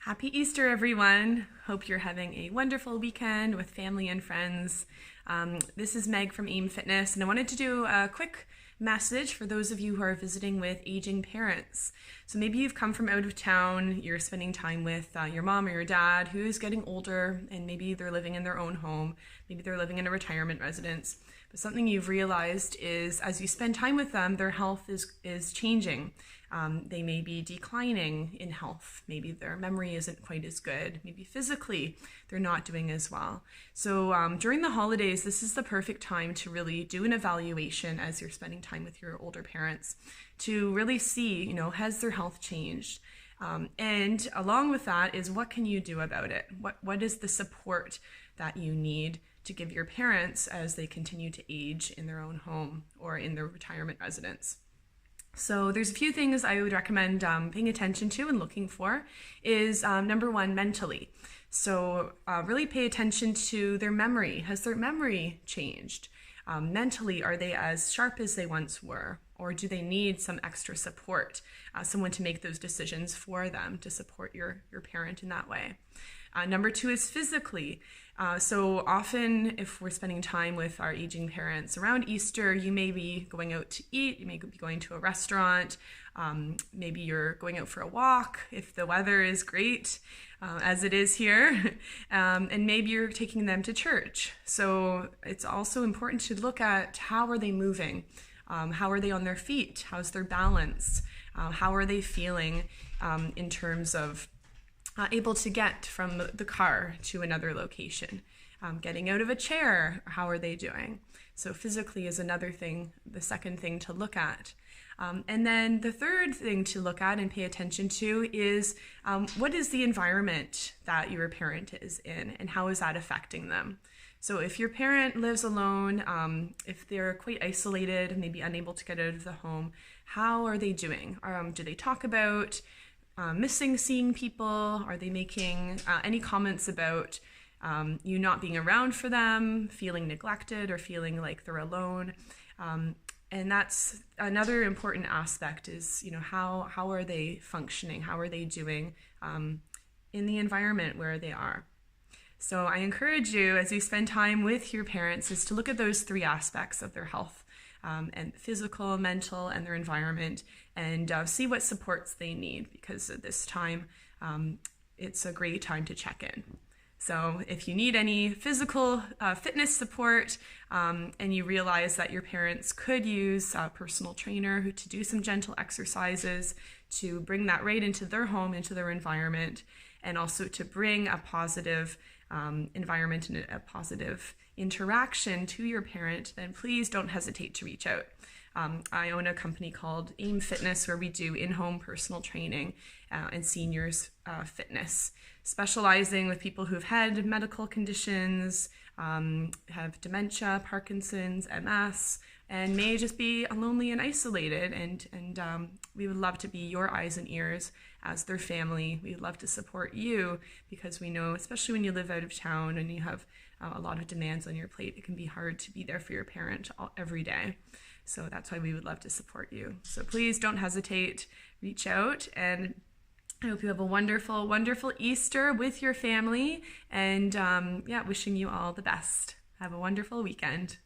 Happy Easter, everyone. Hope you're having a wonderful weekend with family and friends. This is Meg from AIM Fitness, and I wanted to do a quick message for those of you who are visiting with aging parents. So maybe you've come from out of town, you're spending time with your mom or your dad who's getting older, and maybe they're living in their own home, maybe they're living in a retirement residence. But something you've realized is as you spend time with them, their health is changing. They may be declining in health. Maybe their memory isn't quite as good. Maybe physically they're not doing as well. So during the holidays, this is the perfect time to really do an evaluation as you're spending time with your older parents to really see, has their health changed? And along with that is what can you do about it? What is the support that you need to give your parents as they continue to age in their own home or in their retirement residence? So there's a few things I would recommend paying attention to and looking for is number one, mentally. So really pay attention to their memory. Has their memory changed? Mentally, are they as sharp as they once were? Or do they need some extra support, someone to make those decisions for them to support your parent in that way? Number two is physically. So often if we're spending time with our aging parents around Easter, you may be going out to eat, you may be going to a restaurant, maybe you're going out for a walk if the weather is great, as it is here, and maybe you're taking them to church. So it's also important to look at how are they moving, how are they on their feet, how's their balance, how are they feeling in terms of able to get from the car to another location, getting out of a chair, how are they doing? So physically is another thing, the second thing to look at. And then the third thing to look at and pay attention to is what is the environment that your parent is in and how is that affecting them? So if your parent lives alone, if they're quite isolated, maybe unable to get out of the home, how are they doing? Do they talk about missing seeing people? Are they making any comments about you not being around for them, feeling neglected or feeling like they're alone? And that's another important aspect is, how are they functioning? How are they doing in the environment where they are? So I encourage you as you spend time with your parents is to look at those three aspects of their health. And physical, mental, and their environment, and see what supports they need, because at this time, it's a great time to check in. So if you need any physical fitness support and you realize that your parents could use a personal trainer to do some gentle exercises to bring that right into their home, into their environment, and also to bring a positive environment and a positive interaction to your parent, then please don't hesitate to reach out. I own a company called AIM Fitness where we do in-home personal training and seniors fitness, specializing with people who've had medical conditions, have dementia, Parkinson's, MS, and may just be lonely and isolated. And we would love to be your eyes and ears as their family. We'd love to support you because we know, especially when you live out of town and you have a lot of demands on your plate, it can be hard to be there for your parent every day. So that's why we would love to support you. So please don't hesitate, reach out, and I hope you have a wonderful, wonderful Easter with your family, and wishing you all the best. Have a wonderful weekend.